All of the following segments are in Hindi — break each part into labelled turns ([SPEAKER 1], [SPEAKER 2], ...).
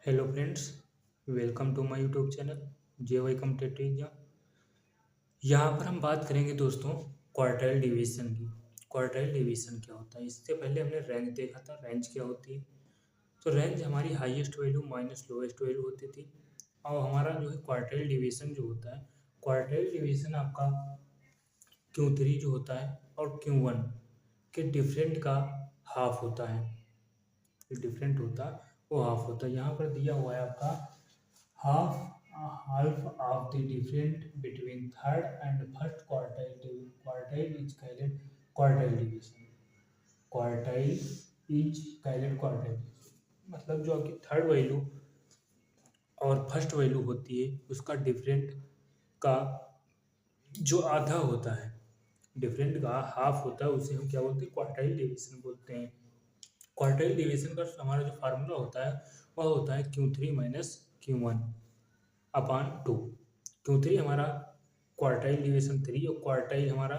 [SPEAKER 1] Hello friends, welcome to my YouTube channel J Y competitive exam. यहाँ पर हम बात करेंगे दोस्तों क्वार्टाइल डिवीजन की। क्वार्टाइल डिवीजन क्या होता है? इससे पहले हमने रेंज देखा था। रेंज क्या होती है? तो रेंज हमारी highest value minus lowest value होती थी। और हमारा जो है क्वार्टाइल डिवीजन जो होता है, क्वार्टाइल डिवीजन आपका Q3 जो होता है और Q1 के डिफरेंट का हाफ होता है। डिफरेंट होता है वो हाफ होता है। यहाँ पर दिया हुआ है आपका half of the difference between third and first quartile is called quartile division। quartile is called quartile division मतलब जो आपकी थर्ड वैल्यू और फर्स्ट वैल्यू होती है उसका डिफरेंट का जो आधा होता है, डिफरेंट का हाफ होता है, उसे हम क्या बोलते हैं? क्वार्टाइल डिवीजन बोलते हैं। क्वार्टाइल डिवीजन का हमारा जो फार्मूला होता है वह होता है Q3 माइनस Q1 अपान 2। Q3 हमारा क्वार्टाइल डिवीजन 3 और क्वार्टाइल हमारा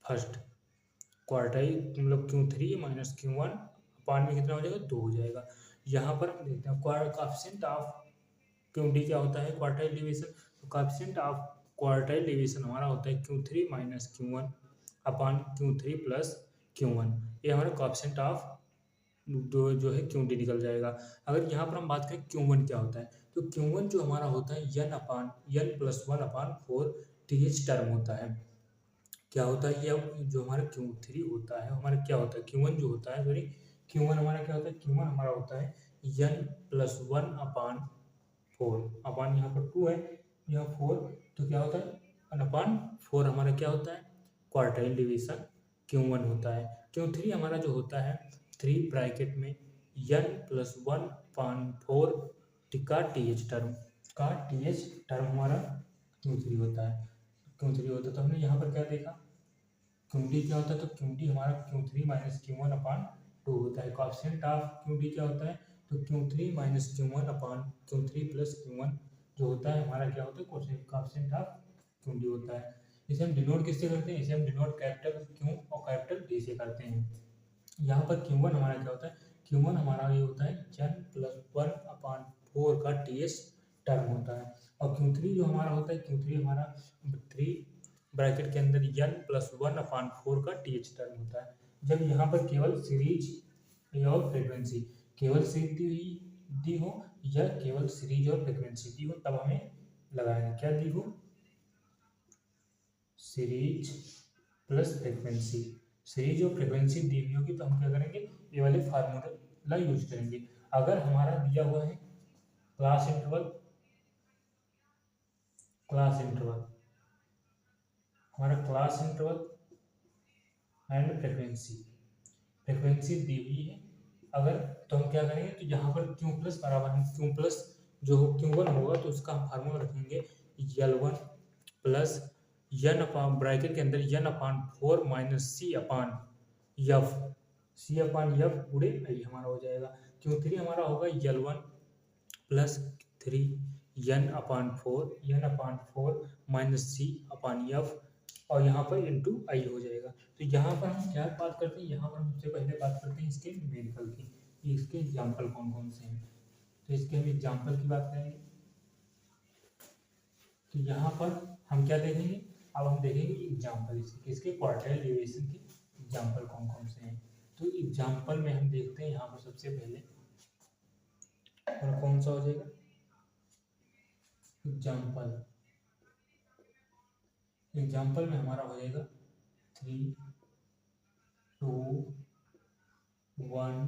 [SPEAKER 1] फर्स्ट। क्वार्टाइल मतलब Q3 माइनस Q1 अपान में कितना हो जाएगा? 2 हो जाएगा। यहाँ पर हम देखते हैं कोएफिशिएंट ऑफ Q क्या होता है क्वार्टाइल डिवीजन। तो कोएफिशिएंट ऑफ क्वार्टाइल डिवीजन हमारा होता है Q3 माइनस Q1 अपान Q3 प्लस Q1। ये हमारा कोएफिशिएंट ऑफ जो है Q निकल जाएगा। अगर यहाँ पर हम बात करें Q1 क्या होता है, तो Q1 जो हमारा होता है n प्लस 1 अपान 4 TH टर्म होता है। क्या होता है? ये जो हमारा Q3 होता है हमारा क्या होता है? Q1 जो होता है, सॉरी, Q1 हमारा क्या होता है? Q1 हमारा होता है n प्लस 1 अपान 4 अपान यहाँ पर 2 है, यहाँ 4, तो क्या होता है? 1/4 हमारा क्या होता है? क्वार्टाइल डिवीजन Q1 होता है। Q3 हमारा जो होता है 3 ब्रैकेट में n प्लस 1 अपान 4 का TH टर्म हमारा Q3 होता है। तो हमने यहाँ पर क्या देखा? Q क्या होता है? तो Q हमारा Q3 माइनस Q1 अपान 2 होता है। कोएफिशिएंट ऑफ Q क्या होता है? तो Q3 माइनस Q1 अपान Q3 प्लस Q1 जो होता है हमारा क्या होता है? कोएफिशिएंट ऑफ Q होता है। इसे हम डिनोट किससे करते हैं? इसे हम डिनोट कैपिटल Q और कैपिटल D से करते हैं। यहाँ पर Q1 हमारा क्या होता है? Q1 हमारा ये होता है n प्लस 1 अपान 4 का TH टर्म होता है। और Q3 जो हमारा होता है, Q3 हमारा 3 ब्रैकेट के अंदर n प्लस 1 अपान 4 का TH टर्म होता है। जब यहाँ पर केवल सीरीज और फ्रीक्वेंसी केवल सीरीज दी हो या केवल सीरीज और फ्रीक्वेंसी दी हो तब हमें लगाएंगे। क्या दी हो? Series plus frequency. सीरीज और फ्रीक्वेंसी दी हुई होगी तो हम क्या करेंगे? ये वाले फार्मूला यूज करेंगे। अगर हमारा दिया हुआ है क्लास इंटरवल हमारा क्लास इंटरवल एंड फ्रीक्वेंसी दी हुई है अगर, तो हम क्या करेंगे? तो यहाँ पर Q प्लस बराबर हम Q प्लस जो Q1 होगा तो उसका हम फार्मूला रखेंगे L1 प्लस n अपान ब्रैकेट के अंदर n अपान 4 माइनस सी अपान एफ पूरे आई हमारा हो जाएगा। Q3 हमारा होगा L1 प्लस 3 n अपान 4 माइनस सी अपान एफ और यहाँ पर इंटू आई हो जाएगा। तो यहाँ पर हम क्या बात करते हैं? यहाँ पर हम सबसे पहले बात करते हैं इसके न्यूमेरिकल की, इसके एग्जाम्पल कौन कौन से हैं। तो इसके हम एग्जाम्पल की बात करेंगे। तो यहाँ पर हम क्या देखेंगे? अब हम देखेंगे एग्जाम्पल इसके क्वार्टाइल डिवीजन के एग्जाम्पल कौन कौन से हैं। तो एग्जाम्पल में हम देखते हैं यहाँ पर सबसे पहले और कौन सा हो जाएगा? एग्जाम्पल में हमारा हो जाएगा 3 2 1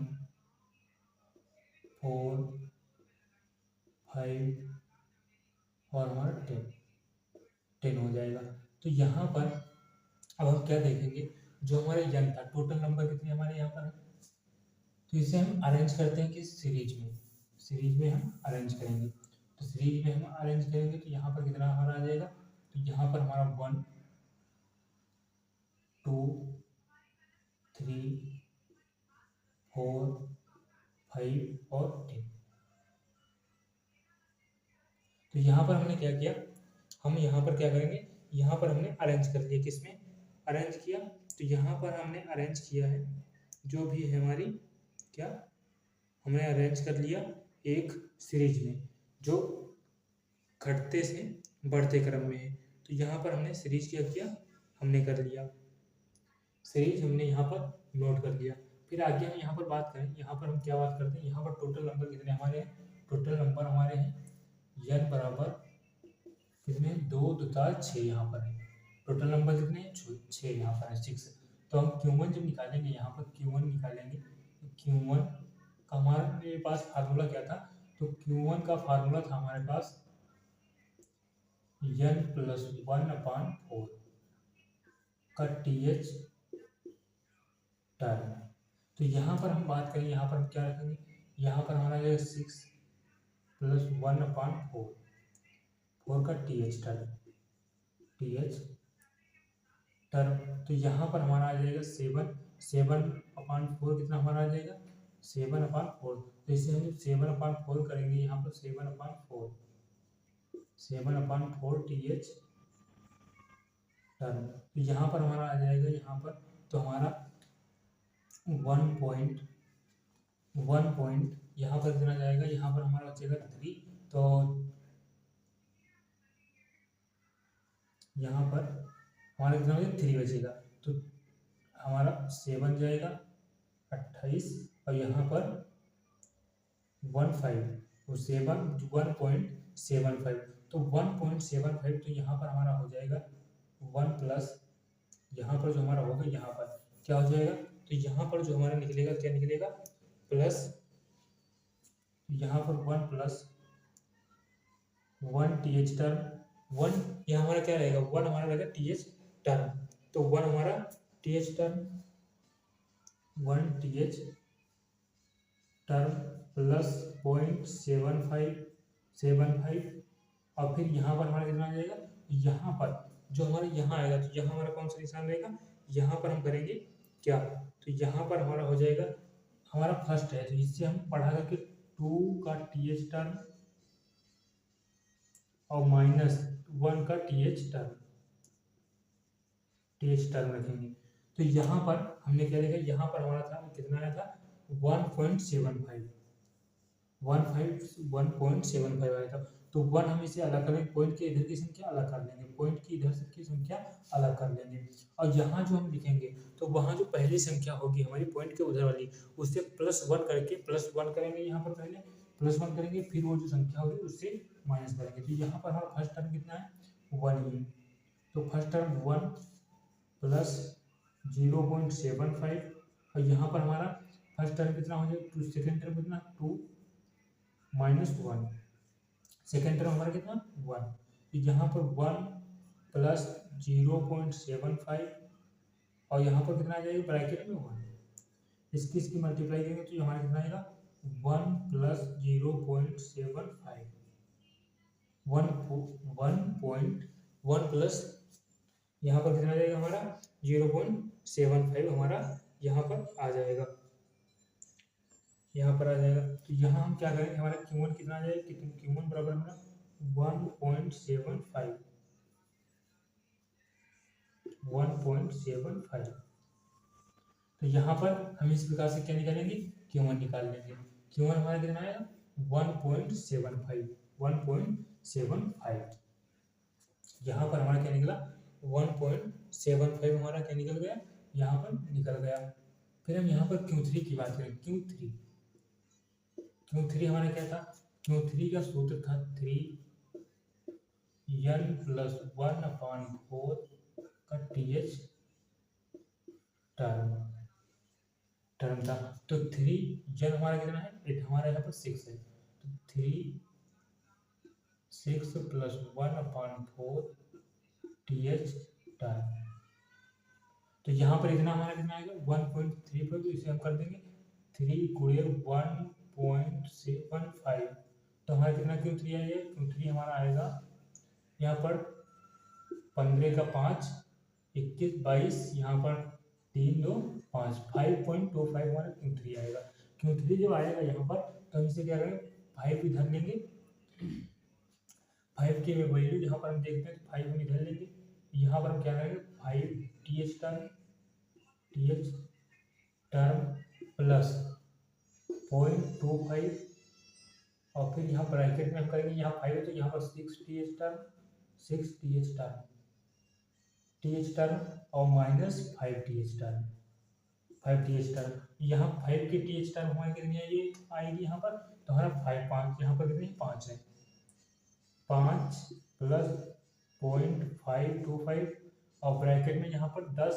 [SPEAKER 1] 4 5 और हमारा 10 हो जाएगा। तो यहाँ पर अब हम क्या देखेंगे? जो हमारे n था, टोटल नंबर कितने हमारे यहाँ पर है, तो इसे हम अरेंज करते हैं कि सीरीज में हम अरेंज करेंगे। तो सीरीज में हम अरेंज करेंगे तो यहाँ पर कितना हमारा आ जाएगा? तो यहाँ पर हमारा 1 2 3 4 5 और 10। तो यहाँ पर हमने क्या किया? हम यहाँ पर क्या करेंगे? यहाँ पर हमने अरेंज कर लिया। किसमें अरेंज किया? तो यहाँ पर हमने अरेंज किया है जो भी है हमारी क्या, हमने अरेंज कर लिया एक सीरीज में जो घटते से बढ़ते क्रम में है। तो यहाँ पर हमने सीरीज क्या किया, हमने कर लिया सीरीज, हमने यहाँ पर नोट कर लिया। फिर आगे हम यहाँ पर बात करें, यहाँ पर हम क्या बात करते हैं, यहाँ पर टोटल नंबर कितने हमारे हैं, टोटल नंबर हमारे हैं n बराबर कितने, 2 2 6 यहाँ पर है। टोटल नंबर कितने हैं, 6 यहाँ पर है, 6। तो हम Q1 जब निकालेंगे, यहाँ पर Q1 निकालेंगे, तो Q1 का हमारे पास फार्मूला क्या था, तो Q1 का फार्मूला था हमारे पास n + 1/4 का TH टर्म। तो यहाँ पर हम बात करें, यहाँ पर हम क्या रखेंगे, यहाँ पर हमारा जो 6 + 1/4 का TH टर्म। तो यहाँ पर हमारा आ जाएगा 7/4 कितना हमारा आ जाएगा, 7/4। तो इसे हम 7/4 करेंगे, यहाँ पर 7/4 TH टर्म। तो यहाँ पर हमारा आ जाएगा, यहाँ पर तो हमारा 1 यहाँ पर कितना जाएगा, यहाँ पर हमारा बचेगा 3। तो यहाँ पर हमारा कितना बचेगा, 3 बचेगा। तो हमारा 7 जाएगा 28, और यहाँ पर 15 तो 1.75। तो 1.75, तो यहाँ पर हमारा हो जाएगा 1 प्लस, यहाँ पर जो हमारा होगा यहाँ पर क्या हो जाएगा, तो यहाँ पर जो हमारा निकलेगा क्या निकलेगा, प्लस, यहाँ पर 1 + 1 TH टर्म, 1 यहाँ हमारा क्या रहेगा, 1 हमारा रहेगा TH टर्म। तो 1 हमारा TH term, 1 TH term plus 0.75, और फिर यहाँ पर हमारा कितना आ जाएगा, यहाँ पर जो हमारे यहाँ आएगा, तो यहाँ हमारा कौन सा निशान रहेगा, यहाँ पर हम करेंगे क्या, तो यहाँ पर हमारा हो जाएगा, हमारा फर्स्ट है, तो इससे हम बढ़ा करके 2 का TH टर्म और -1 का TH टर्म रखेंगे। तो यहाँ पर हमने क्या देखा, यहाँ पर हमारा था कितना आया था, 1.75 आया था। तो 1 हम इसे अलग करेंगे, पॉइंट के इधर की संख्या अलग कर लेंगे, पॉइंट की इधर की संख्या अलग कर लेंगे, और यहाँ जो हम लिखेंगे, तो वहाँ जो पहली संख्या होगी हमारी पॉइंट के उधर वाली, उससे +1 करके +1 करेंगे, यहाँ पर पहले +1 करेंगे, फिर वो जो संख्या होगी उससे माइनस करेंगे। तो यहाँ पर हमारा फर्स्ट टर्म कितना है, 1 ही। तो फर्स्ट टर्म 1 + 0.75, और यहाँ पर हमारा फर्स्ट टर्म कितना हो जाएगा, 2, सेकेंड टर्म कितना, 2 - 1, सेकेंड टर्म हमारा कितना, 1। तो यहाँ पर 1 + 0.75, और यहाँ पर कितना आ जाएगा, ब्रैकेट में 1, इसकी मल्टीप्लाई करेंगे, तो हमारा कितना आएगा, 1 + 0.75, 1 प्लस यहाँ पर कितना आ जाएगा हमारा, 0.75 हमारा यहाँ पर आ जाएगा, यहाँ पर आ जाएगा। तो यहाँ हम क्या करेंगे, हमारा Q1 कितना आ जाएगा, Q1 बराबर हमारा 1.75। तो यहाँ पर हम इस प्रकार से क्या निकालेंगे, Q1 निकाल लेंगे। Q1 हमारा कितना आएगा, 1.75। यहाँ पर हमारा क्या निकला, 1.75 हमारा क्या निकल गया, यहाँ पर निकल गया। फिर हम यहाँ पर Q3 की बात करें, Q3 हमारा क्या था, Q3 का सूत्र था 3n + 1/4 का TH टर्म था। तो 3n हमारा कितना है, 8, हमारा यहाँ पर 6 है, तो 6 + 1/4 TH टर्म। तो यहाँ पर इतना हमारा कितना आएगा, 1.35, तो इसे हम कर देंगे 3 × 1.75। तो हमारा कितना Q3 आएगा, Q3 हमारा आएगा यहाँ पर 15 का 5, 21, 22, यहाँ पर 3 2 5, 5.25 हमारा Q3 आएगा। Q3 जब आएगा यहाँ पर, तो हम इसे क्या करेंगे, 5 इधर लेंगे, 5 की वैल्यू यहाँ पर हम देखते हैं, 5 हम इधर लेंगे, यहाँ पर हम क्या करेंगे, 5 TH टर्म प्लस 0.25 और फिर यहाँ ब्रैकेट में हम करेंगे, यहाँ 5 है तो यहाँ पर 6th टर्म, 6th टर्म और minus 5th term, 5th term. यहाँ 5 की th टर्म हमारी कितनी है, ये आएगी यहाँ पर, तो हमारा 5 5 यहाँ पर कितनी 5 है, 5 प्लस 0.525 और ब्रैकेट में यहाँ पर 10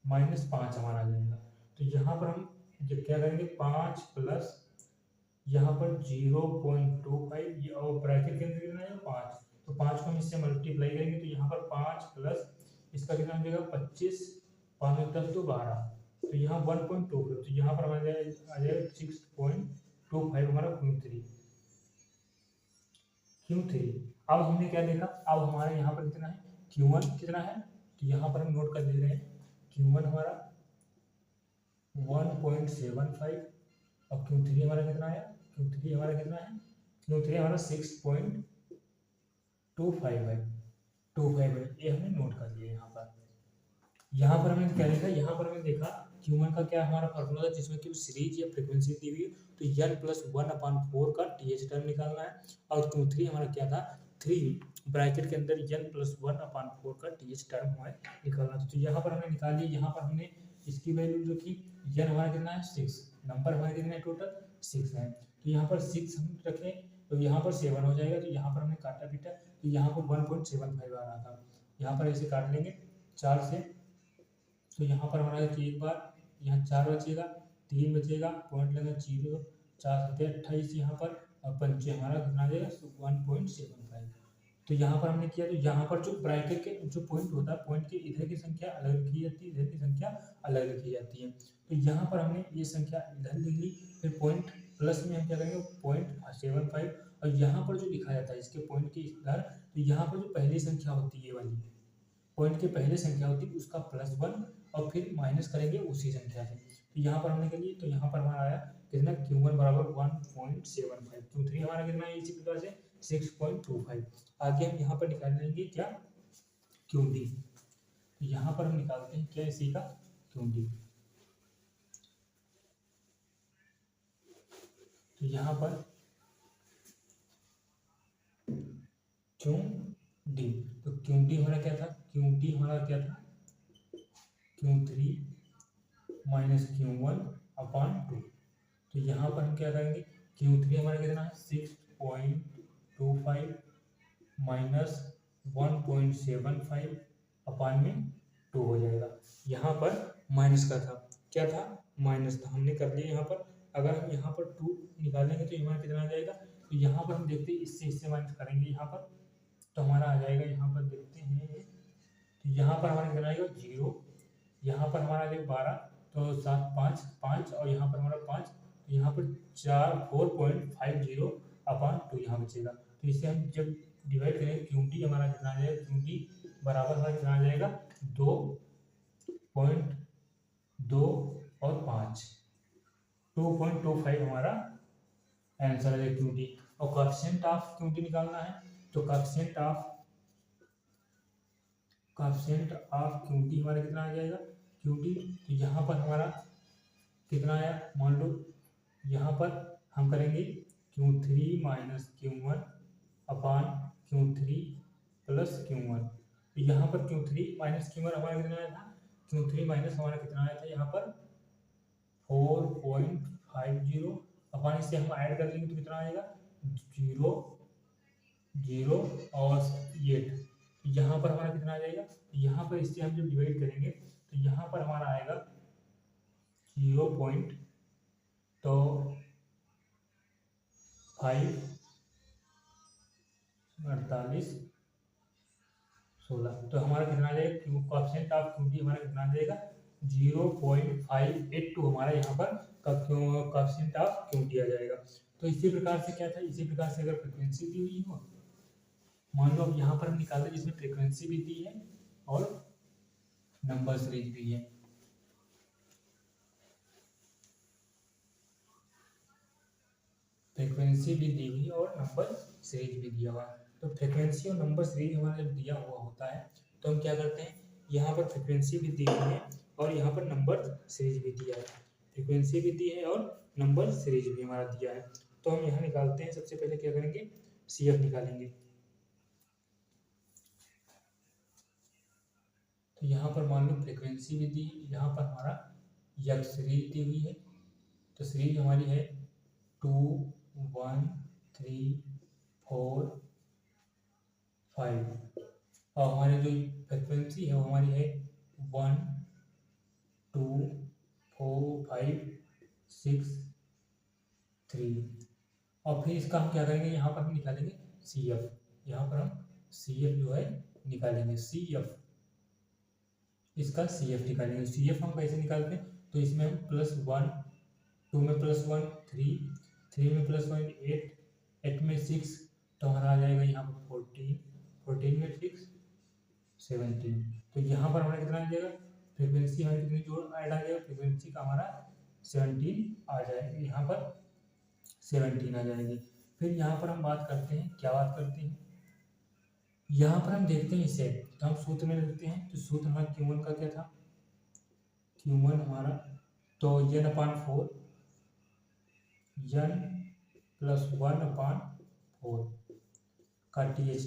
[SPEAKER 1] माइनस 5 हमारा आ जाएगा। तो यहाँ पर हम जब क्या करेंगे 5 प्लस यहाँ पर 0.25 और ब्रैकेट के अंदर कितना है 5, तो 5 को हम इससे मल्टीप्लाई करेंगे तो यहाँ पर 5 प्लस इसका कितना हो जाएगा 25, 5 में 10 तो 12, तो यहाँ 1.25, तो यहाँ पर हमारा आ जाएगा 6.25 हमारा Q3। अब हमने क्या देखा, अब हमारे यहाँ पर कितना है Q1 कितना है, तो यहाँ पर हम नोट कर दे रहे हैं Q1 हमारा 1.75 और Q3 हमारा कितना है, Q3 हमारा कितना है, Q3 हमारा 6.25 है, ये हमने नोट कर लिया यहाँ पर। यहाँ पर हमने क्या देखा, यहाँ पर हमने देखा Q1 का क्या हमारा फॉर्मूला था जिसमें कि सीरीज या फ्रीक्वेंसी दी हुई है, तो n+1/4 का th टर्म निकालना है, और Q3 हमारा क्या था 3 ब्रैकेट के अंदर n+1/4 का th टर्म हमें निकालना था। तो यहाँ पर हमने निकाल लिया, यहाँ पर हमने इसकी वैल्यू रखी, n हमारा कितना है 6, नंबर हमारे कितने हैं टोटल 6 है, तो यहाँ पर 6 हम रखें तो यहाँ पर 7 हो जाएगा, तो यहाँ पर हमने काटा पीटा तो यहाँ पर 1.75 आ रहा था, यहाँ पर ऐसे काट लेंगे 4 से, तो यहाँ पर हमारा एक बार यहाँ 4 बचेगा, 3 बचेगा, पॉइंट लगा 0, 4 7 28 यहाँ पर, और 5 हमारा कितना आ जाएगा 1.75। तो यहाँ पर हमने किया, तो यहाँ पर जो ब्रैकेट के जो पॉइंट होता है, पॉइंट के इधर की संख्या अलग रखी जाती है, इधर की संख्या अलग रखी जाती है, तो यहाँ पर हमने ये संख्या इधर लिख ली, फिर पॉइंट प्लस में हम क्या करेंगे 0.75, और यहाँ पर जो लिखा जाता है इसके पॉइंट के इधर, तो यहाँ पर जो पहली संख्या होती है वाली पॉइंट की पहली संख्या होती है उसका +1 और फिर माइनस करेंगे उसी संख्या से, तो यहाँ पर हमने कर लिए, तो यहाँ पर हमारा आया कितना Q1 बराबर 1.75, Q3 हमारा कितना है इसी प्रकार से 6.25। आगे हम यहाँ पर निकाल लेंगे क्या QD, तो यहाँ पर हम निकालते हैं क्या इसी का QD, तो यहाँ पर QD, तो QD हमारा क्या था, QD हमारा क्या था Q3 माइनस Q1/2, तो यहाँ पर हम क्या करेंगे Q3 हमारा कितना है 6.25 माइनस 1.75 अपान में 2 हो जाएगा, यहाँ पर माइनस का था, क्या था माइनस था, हमने कर लिया यहाँ पर। अगर हम यहाँ पर 2 निकालेंगे तो यहाँ कितना आ जाएगा, तो यहाँ पर हम देखते हैं इससे माइनस करेंगे यहाँ पर, तो हमारा आ जाएगा यहाँ पर देखते हैं, तो यहाँ पर हमारा कितना आएगा 0, यहाँ पर हमारा आ जाएगा 12, तो 7 5 5 और यहाँ पर हमारा 5, तो यहाँ पर 4.50 अपान 2 यहाँ बचेगा, तो इसे हम जब डिवाइड करेंगे QD हमारा कितना आ जाएगा, QD बराबर हमारा कितना आ जाएगा 2.2 और 5, 2.25 हमारा आंसर है QD। और कोएफिशिएंट ऑफ QD निकालना है, तो कोएफिशिएंट ऑफ QD हमारा कितना आ जाएगा QD, तो यहाँ पर हमारा कितना आया, मान लो यहाँ पर हम करेंगे Q3 माइनस Q1 अपान Q3 प्लस Q1, तो यहाँ पर Q3 माइनस Q1 हमारा कितना आया था, Q3 माइनस हमारा कितना आया था यहाँ पर 4.50 अपान इससे हम ऐड कर लेंगे तो कितना आएगा 0 0 और 8, यहाँ पर हमारा कितना आ जाएगा, यहाँ पर इससे हम जब डिवाइड करेंगे तो यहाँ पर हमारा आएगा 0.5 48 16, तो हमारा कितना आ जाएगा कोएफिशिएंट ऑफ QD हमारा कितना आ जाएगा 0.582 हमारा यहाँ पर कोएफिशिएंट ऑफ QD आ जाएगा। तो इसी प्रकार से क्या था, इसी प्रकार से अगर फ्रीक्वेंसी दी हुई हो, मान लो अब यहाँ पर हम निकालते जिसमें फ्रीक्वेंसी भी दी है और नंबर सीरीज भी है, फ्रीक्वेंसी भी दी हुई और नंबर सीरीज भी दिया हुआ है। तो फ्रीक्वेंसी और नंबर सीरीज हमारा जब दिया हुआ होता है तो हम क्या करते हैं, यहाँ पर फ्रीक्वेंसी भी दी हुई है और यहाँ पर नंबर सीरीज भी दिया है, फ्रीक्वेंसी भी दी है और नंबर सीरीज भी हमारा दिया है, तो हम यहाँ निकालते हैं। सबसे पहले क्या करेंगे, CF निकालेंगे। तो यहाँ पर मान लो फ्रीक्वेंसी भी दी, यहाँ पर हमारा यह सीरीज दी हुई है। तो सीरीज हमारी है 2 1 3 4 5 और हमारी जो फ्रीक्वेंसी है वो हमारी है 1 2 4 5 6 3। और फिर इसका हम क्या करेंगे, यहाँ पर हम निकालेंगे CF। यहाँ पर हम CF जो है निकालेंगे, CF, इसका CF निकालेंगे। CF हम कैसे निकालते हैं, तो इसमें हम +1, 2 में +1 3, 3 में +1 8, 8 में 6, तो हमारा आ जाएगा यहाँ पर 14, 14 में 6 17। तो यहाँ पर हमारा कितना आ जाएगा, फ्रीक्वेंसी हमारी कितनी जोड़ ऐड आ जाएगा, फ्रीक्वेंसी का हमारा 17 आ जाएगा, यहाँ पर 17 आ जाएगी। फिर यहाँ पर हम बात करते हैं, क्या बात करते हैं, यहाँ पर हम देखते हैं इसे, तो हम सूत्र में लिखते हैं। तो सूत्र हमारा Q1 का क्या था, Q1 हमारा तो N/4 N + 1/4 का TH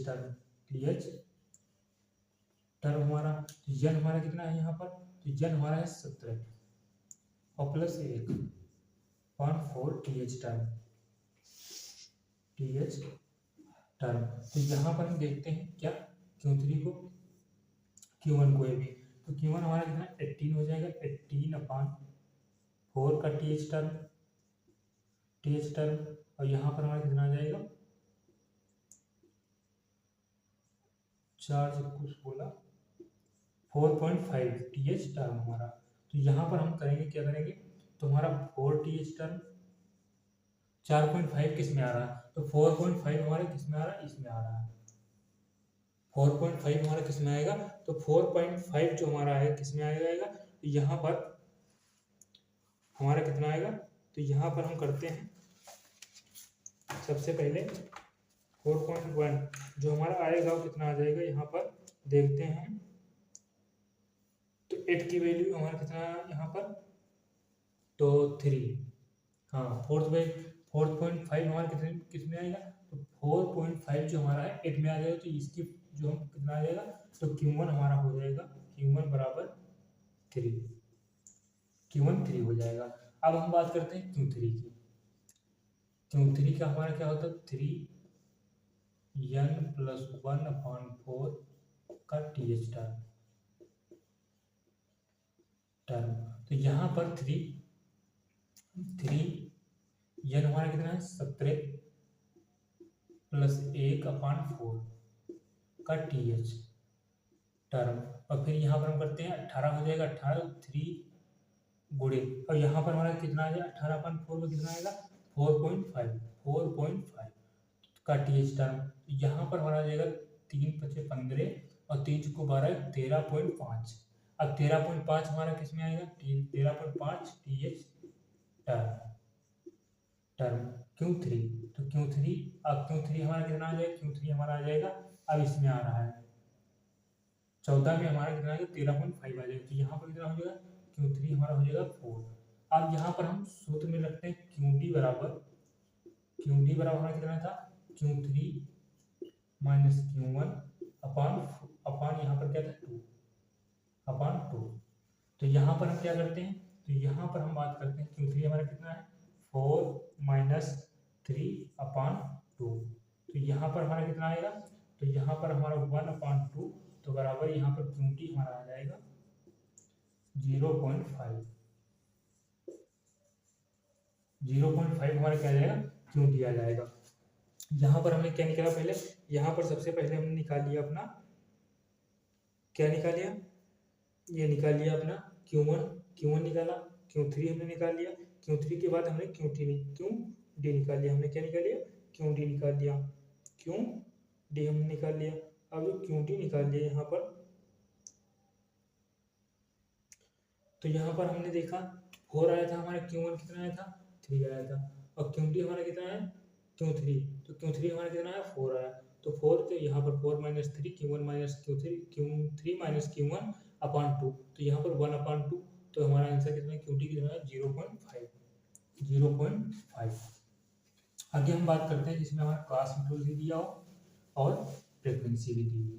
[SPEAKER 1] टर्म हमारा। तो N हमारा कितना है यहाँ पर, तो N हमारा है 17 और +1/4 TH टर्म। तो यहाँ पर हम देखते हैं क्या, Q3 को Q1 को भी, तो Q1 हमारा कितना 18 हो जाएगा, 18/4 का TH टर्म। और यहाँ पर हमारा कितना आ जाएगा, 4 से कुछ बोला 4.5 TH टर्म हमारा। तो यहाँ पर हम करेंगे, क्या करेंगे, तो हमारा 4 TH टर्म 4.5 किस में आ रहा है, तो 4.5 हमारे किस में आ रहा है, इसमें आ रहा है। 4.5 हमारा किस में आएगा, तो 4.5 जो हमारा है किस में आ जाएगा, तो यहाँ पर हमारा कितना आएगा, तो यहाँ पर हम करते हैं सबसे पहले 4.1 जो हमारा आएगा वो कितना आ जाएगा, यहाँ पर देखते हैं। तो 8 की वैल्यू हमारा कितना है यहाँ पर, तो 3, हाँ 4.5 हमारा किस में आएगा, तो 4.5 जो हमारा है 8 में आ जाएगा। तो इसकी जो हम कितना आ जाएगा, तो Q1 हमारा हो जाएगा, Q1 बराबर 3, Q1 3 हो जाएगा। अब हम बात करते हैं Q3 की। Q3 का हमारा क्या होता है, 3N + 1/4 का TH टर्म। तो यहाँ पर 3N हमारा कितना है 17 + 1/4 का TH टर्म। और फिर यहाँ पर हम करते हैं 18 हो जाएगा, 18 3 गुणे, और यहाँ पर हमारा कितना आ जाएगा, 18/4 में कितना आएगा 4.5 का TH टर्म। यहाँ पर हमारा आ जाएगा 3 × 5 = 15 और 3 × 12 = 13.5। अब 13.5 हमारा किस में आएगा, 13.5 TH टर्म Q3। तो Q3 अब Q3 हमारा कितना आ जाएगा, Q3 हमारा आ जाएगा, अब इसमें आ रहा है 14 में हमारा कितना आ जाएगा 13.5 आ जाएगा। तो यहाँ पर कितना हो जाएगा, Q3 हमारा हो जाएगा 4। अब यहाँ पर हम सूत्र में रखते हैं QD बराबर हमारा कितना था, Q3 - Q1 अपान यहाँ पर क्या था 2/2। तो यहाँ पर हम क्या करते हैं, तो यहाँ पर हम बात करते हैं Q3 हमारा कितना है 4 - 3/2। तो यहाँ पर हमारा कितना आएगा, तो यहाँ पर हमारा 1/2, तो बराबर यहाँ पर QT हमारा आ जाएगा 0.5 हमारा क्या आ जाएगा, QT आ जाएगा। यहाँ पर हमने क्या निकाला, पहले यहाँ पर सबसे पहले हमने निकाल लिया अपना, क्या निकाल लिया, ये निकाल लिया अपना Q1 निकाला, Q3 हमने निकाल लिया, Q3 के बाद हमने QD निकाल लिया। हमने क्या निकाल लिया, QD निकाल लिया, QD हमने निकाल लिया। अब जो QD निकाल लिया यहाँ पर, तो यहाँ पर हमने देखा 4 आया था हमारा, Q1 कितना आया था 3 आया था, और QD हमारा कितना है Q3, तो Q3 हमारा कितना है 4 आया। तो 4 तो यहाँ पर 4 - 3 Q1 - Q3 - Q1/2, तो यहाँ पर 1/2, तो हमारा आंसर कितना है, QT कितना है 0.5। आगे हम बात करते हैं जिसमें हमारा क्लास इंटरवल भी दिया हो और फ्रीक्वेंसी भी दी हुई हो।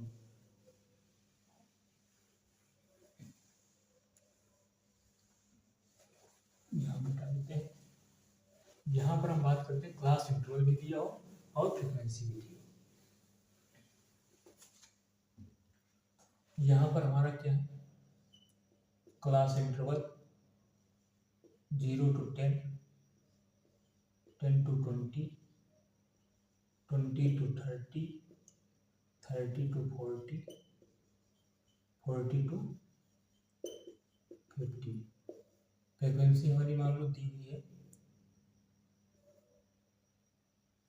[SPEAKER 1] यहाँ बता देते हैं, यहाँ पर हम बात करते हैं क्लास इंटरवल भी दिया हो और फ्रीक्वेंसी भी दी हो। यहाँ पर हमारा क्या है, class interval 0 to 10, 10 to 20, 20 to 30, 30 to 40, 40 to 50। Frequency हमारी मान लो दी हुई है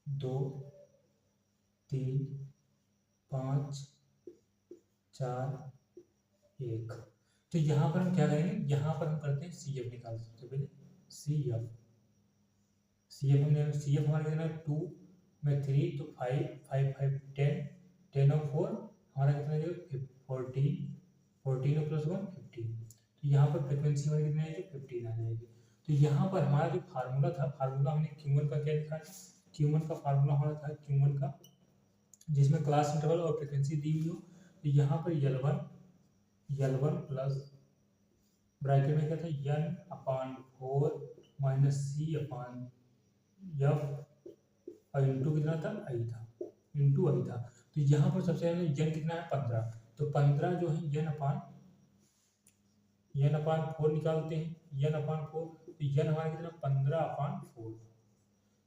[SPEAKER 1] 2, 3, 5, 4, 1। तो यहाँ पर हम क्या करेंगे, यहाँ पर हम करते हैं CF निकाल सकते हैं। पहले CF हमने CF हमारे कितना 2 में 3 तो 5, 5, 5, 10, 10 और 4 हमारा कितना जो 14, 14 और प्लस 1 15। तो यहाँ पर फ्रीक्वेंसी हमारी कितनी आएगी 15 आ जाएगी। तो यहाँ पर हमारा जो फार्मूला था, फार्मूला हमने Q1 का क्या लिखा है, Q1 का फार्मूला हमारा था Q1 का, जिसमें क्लास इंटरवल और फ्रीक्वेंसी दी हुई हो। तो यहाँ पर L1 प्लस ब्रैकेट में क्या था N/4 माइनस C/F और इंटू कितना था I था, इंटू I था। तो यहाँ पर सबसे पहले N कितना है 15, तो 15 जो है N/4 निकालते हैं, N/4 तो N हमारा कितना 15/4।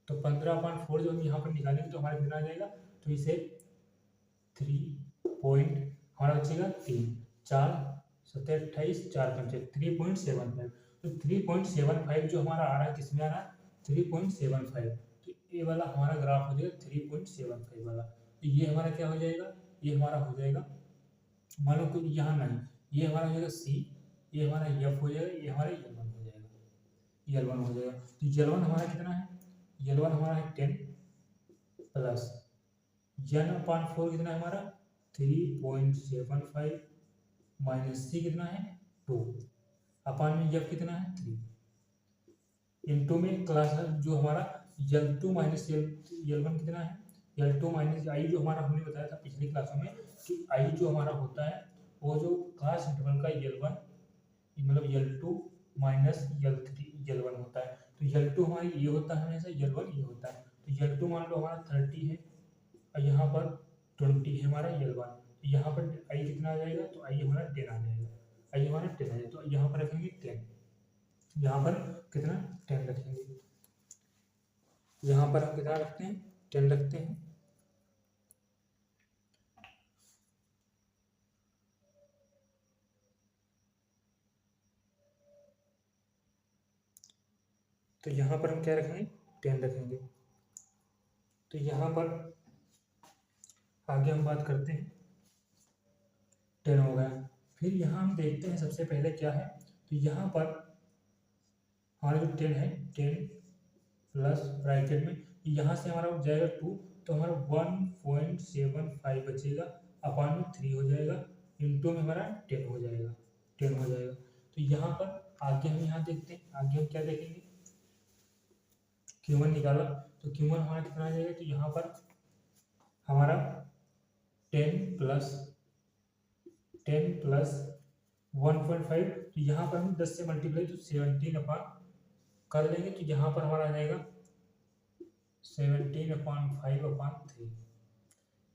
[SPEAKER 1] तो 15/4 जो हम यहाँ पर निकालेंगे तो हमारा कितना आ जाएगा, तो इसे 3 पॉइंट हमारा बचेगा 3, 4 7 28 4 5 3.75। तो 3.75 जो हमारा आ रहा है किसमें आ रहा है 3.75। तो ये वाला हमारा ग्राफ हो जाएगा 3.75 वाला। तो ये हमारा क्या हो जाएगा, ये हमारा हो जाएगा, मान लो कोई यहाँ नहीं, ये हमारा हो जाएगा C, ये हमारा F हो जाएगा, ये हमारा L1 हो जाएगा, L1 हो जाएगा। तो L1 हमारा कितना है, L1 हमारा है 10 प्लस N/4 कितना है हमारा 3.75 माइनस C कितना है 2 अपान में F कितना है 3 इंटू में क्लास जो हमारा L2 माइनस L1 कितना है, L2 माइनस I जो हमारा हमने बताया था पिछली क्लासों में कि I जो हमारा होता है वो जो क्लास इंटरवल का L1 मतलब L2 माइनस L1 होता है। तो L2 हमारी ये होता है हमेशा, L1 ये होता है। तो L2 मान लो हमारा 30 है और यहाँ पर 20 है हमारा L1, तो यहाँ पर I कितना आ जाएगा, तो I हमारा 10 आ जाएगा, I हमारा 10 आ जाएगा। तो यहाँ पर रखेंगे 10, यहाँ पर कितना 10 रखेंगे, यहाँ पर हम कितना रखते हैं 10 रखते हैं। तो यहाँ पर हम क्या रखेंगे 10 रखेंगे। तो यहाँ पर आगे हम बात करते हैं 10 हो गया। फिर यहाँ हम देखते हैं सबसे पहले क्या है, तो यहाँ पर हमारा जो 10 है 10 प्लस ब्रैकेट में यहाँ से हमारा जाएगा 2, तो हमारा 1.75 बचेगा अपान में 3 हो जाएगा, इंटू में हमारा 10 हो जाएगा, 10 हो जाएगा। तो यहाँ पर आगे हम यहाँ देखते हैं, आगे हम क्या देखेंगे Q1 निकाला, तो Q1 हमारा कितना आ जाएगा, तो यहाँ पर हमारा 10 प्लस 1.5, तो यहाँ पर हम 10 से मल्टीप्लाई तो 17 अपान कर लेंगे, तो यहाँ पर हमारा आ जाएगा 17/5/3।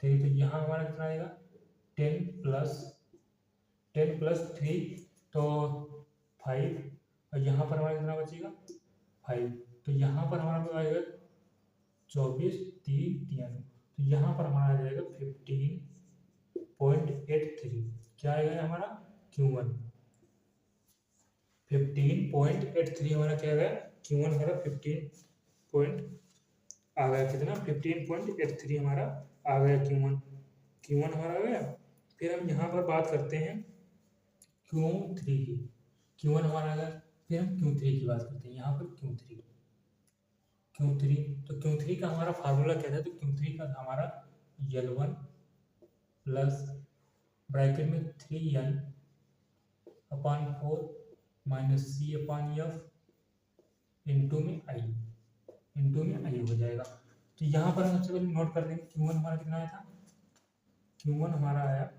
[SPEAKER 1] तो यहाँ हमारा कितना आएगा 10 प्लस 3 तो 5, और यहाँ पर हमारा कितना बचेगा 5, तो यहाँ पर हमारा आएगा 24 3 3, तो यहाँ पर हमारा आ जाएगा 15.83। क्या आएगा हमारा Q1 15.83 हमारा क्या आएगा Q1 हमारा 15 आ गया, कितना 15.83 हमारा आ गया Q1 हमारा आ गया। फिर हम यहाँ पर बात करते हैं Q3 की, Q1 हमारा आ गया, फिर हम Q3 की बात करते हैं। यहाँ पर Q3 तो Q3 का हमारा फार्मूला क्या था, तो Q3 का हमारा L1 प्लस ब्रैकेट में 3N/4 माइनस C/F इंटू में I हो जाएगा। तो यहाँ पर हम सबसे पहले नोट कर देंगे Q1 हमारा कितना आया था, Q1 हमारा आया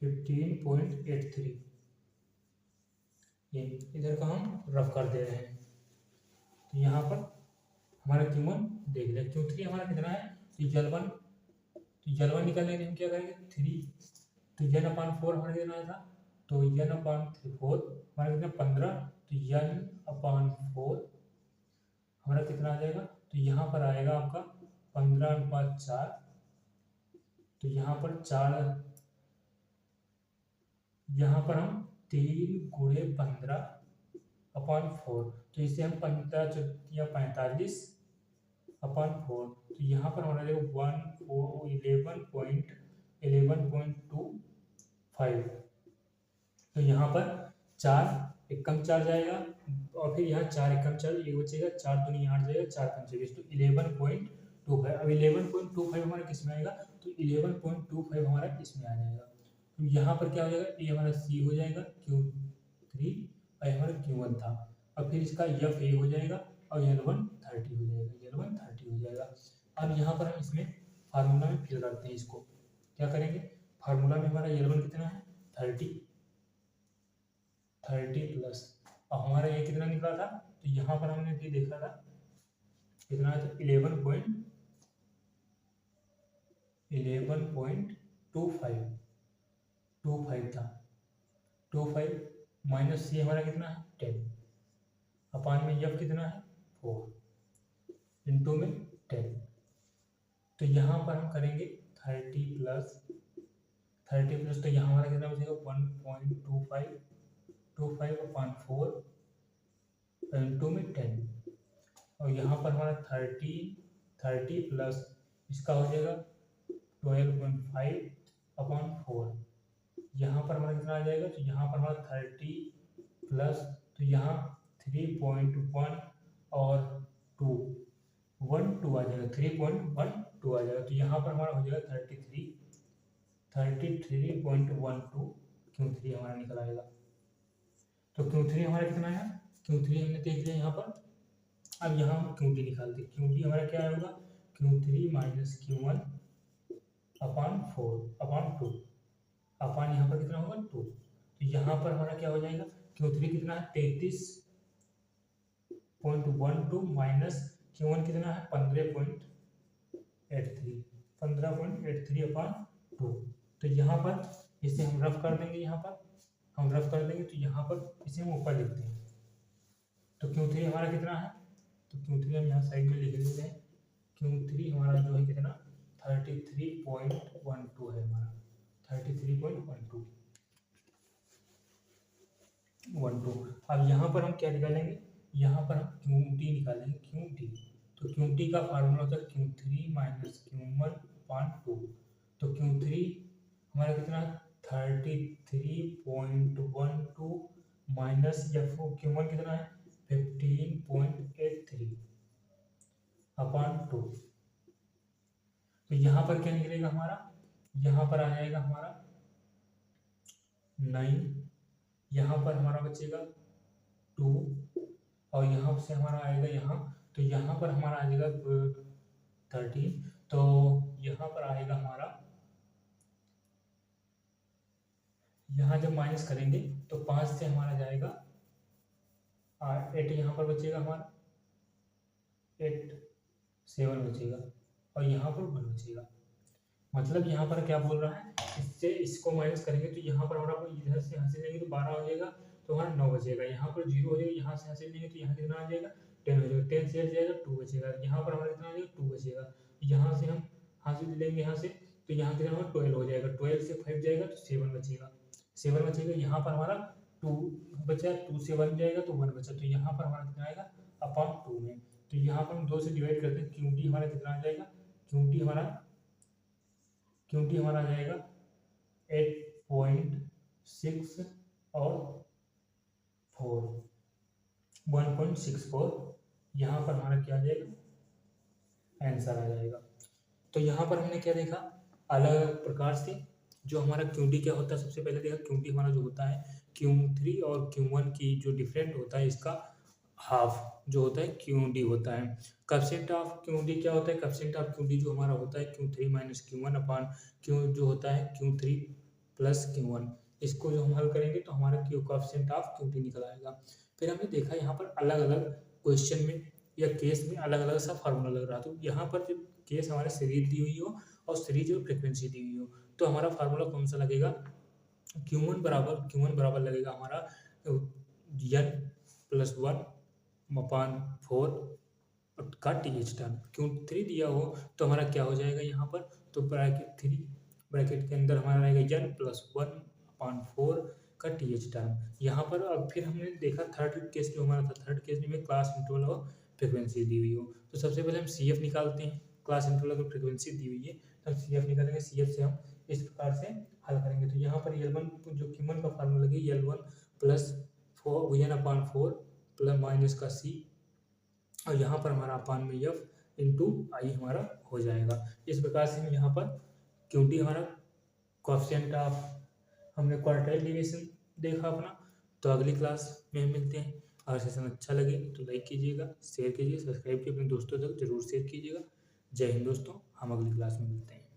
[SPEAKER 1] 15.83। ये इधर का हम रफ कर दे रहे हैं। तो यहाँ पर हमारा Q1 देख लिया। Q3 हमारा कितना है, तो L1, तो L1 निकालने के लिए हम क्या करेंगे 3, तो N/4 हमारा कितना आया था, तो N/4 हमारा कितना 15, तो N/4 हमारा कितना आ जाएगा, तो यहाँ पर आएगा आपका 15/4, तो यहाँ पर 4, यहाँ पर हम 3 × 15/4, तो इसे हम 15×45/4, तो यहाँ पर हमारा जाएगा 11.25, तो यहाँ पर 4 एक कम 4 जाएगा, और फिर यहाँ 4 एक कम 4 ये बचेगा, 4 दूनी 8 जाएगा, 4 5 20, तो 11.25। अब 11.25 हमारा किस में आएगा, तो 11.25 हमारा इसमें आ जाएगा। तो यहाँ पर क्या हो जाएगा, ये हमारा C हो जाएगा Q3, और हमारा Q1 था। अब फिर इसका FA हो जाएगा, और L1 30 हो जाएगा, L1 30 हो जाएगा। अब यहाँ पर हम इसमें फार्मूला में फिल करते हैं। इसको क्या करेंगे, फार्मूला में हमारा L1 कितना है 30 प्लस, और हमारा ये कितना निकला था, तो यहाँ पर हमने भी देखा था कितना है, तो 11.25 था, 25 माइनस C हमारा कितना है 10, अपान में F कितना है 4, इंटू में 10। तो यहाँ पर हम करेंगे 30 प्लस, तो यहाँ हमारा कितना बचेगा 1.25/4 इंटू में 10, और यहाँ पर हमारा 30 प्लस इसका हो जाएगा 12.5/4, यहाँ पर हमारा कितना आ जाएगा, तो यहाँ पर हमारा 30 प्लस, तो यहाँ 3.1 और 2 आ जाएगा, 3.12 आ जाएगा, तो यहाँ पर हमारा हो जाएगा 33.12 Q3 हमारा निकल आएगा। तो Q3 हमारा कितना है, Q3 हमने देख लिया यहाँ पर। अब यहाँ हम QD निकालते हैं। QD हमारा क्या होगा, Q3 माइनस Q1/4/2, अपान यहाँ पर कितना होगा 2, तो यहाँ पर हमारा क्या हो जाएगा, Q3 कितना है 33.12 माइनस Q1 कितना है 15.83/2, तो यहाँ पर इसे हम रफ कर देंगे, तो यहाँ पर इसे हम ऊपर लिखते हैं। तो Q3 हमारा कितना है, तो Q3 हम यहाँ साइड में लिख देते हैं। Q3 हमारा जो है कितना 33.12 है हमारा, 33.12। अब यहाँ पर हम क्या निकालेंगे, यहाँ पर हम QD निकालेंगे, तो QD का फार्मूला होता है Q3 माइनस Q1/2, तो Q3 हमारा कितना 33.12 माइनस Q1 कितना है 15.83/2, तो यहाँ पर क्या निकलेगा हमारा, यहाँ पर आ जाएगा हमारा 9, यहाँ पर हमारा बचेगा 2, और यहाँ से हमारा आएगा यहाँ, तो यहाँ पर हमारा आ जाएगा 13, तो यहाँ पर आएगा हमारा, यहाँ जब माइनस करेंगे तो 5 से हमारा जाएगा 8, यहाँ पर बचेगा हमारा 8, 7 बचेगा, और यहाँ पर 1 बचेगा। मतलब यहाँ पर क्या बोल रहा है, इससे इसको माइनस करेंगे तो यहाँ पर हमारा इधर से हासिल लेंगे तो 12 हो जाएगा, तो हमारा 9 बचेगा, यहाँ पर 0 हो जाएगा, यहाँ से हासिल लेंगे तो यहाँ कितना आ जाएगा 10 हो जाएगा, 10 से हट जाएगा 2 बचेगा, यहाँ पर हमारा कितना आ जाएगा 2 बचेगा, यहाँ से हम हासिल लेंगे यहाँ से, तो यहाँ कितना हमारा 12 हो जाएगा, 12 से 5 जाएगा तो 7 बचेगा, यहाँ पर हमारा 2 बचा, 2 से 1 जाएगा तो 1 बचा, तो यहाँ पर हमारा कितना आएगा अपॉन 2 में, तो यहाँ पर हम 2 से डिवाइड करते हैं, QD हमारा कितना आ जाएगा, QD हमारा आ जाएगा 8.6 और 4 1.64, यहाँ पर हमारा क्या आ जाएगा आंसर आ जाएगा। तो यहाँ पर हमने क्या देखा, अलग अलग प्रकार से जो हमारा QD क्या होता है, सबसे पहले देखा QD हमारा जो होता है Q3 और Q1 की जो डिफरेंट होता है इसका हाफ जो होता है क्यू डी होता है। कोएफिशिएंट ऑफ क्यू डी क्या होता है? कोएफिशिएंट ऑफ क्यू डी जो हमारा होता है Q three minus Q one upon Q जो होता है Q three plus Q one. इसको जो हम हल करेंगे तो हमारा Q coefficient of Q D निकल आएगा। फिर हमने देखा यहाँ पर अलग अलग क्वेश्चन में या केस में अलग अलग सा फार्मूला लग रहा। तो यहाँ पर जब केस हमारे सीरीज दी हुई हो और सीरीज और फ्रिक्वेंसी दी हुई हो तो हमारा फार्मूला कौन सा लगेगा? क्यू वन बराबर लगेगा हमारा n plus one upon four का T H term. Q three दिया हो तो हमारा क्या हो जाएगा यहाँ पर? तो ब्रैकेट के अंदर हमारा रहेगा N plus one upon four का टी एच टर्म। यहाँ पर अब फिर हमने देखा थर्ड केस जो हमारा था, थर्ड केस में क्लास इंटरवल और फ्रिक्वेंसी दी हुई हो। तो सबसे पहले हम सी एफ निकालते हैं। क्लास इंटरवल और फ्रिक्वेंसी दी हुई है तो हम सी एफ निकालेंगे। सी एफ से हम इस प्रकार से हल करेंगे। तो यहाँ पर एल वन जो क्यू वन का फार्मूला लगे L one plus four N upon four plus minus का सी और यहाँ पर हमारा अपान में एफ इंटू आई हमारा हो जाएगा। इस प्रकार से हम यहाँ पर क्यू डी हमारा कोएफिशिएंट ऑफ हमने क्वार्टाइल डेविएशन देखा अपना। तो अगली क्लास में हम मिलते हैं। अगर सेशन अच्छा लगे तो लाइक कीजिएगा, शेयर कीजिए, सब्सक्राइब कीजिए, अपने दोस्तों तक जरूर शेयर कीजिएगा। जय हिंद दोस्तों, हम अगली क्लास में मिलते हैं।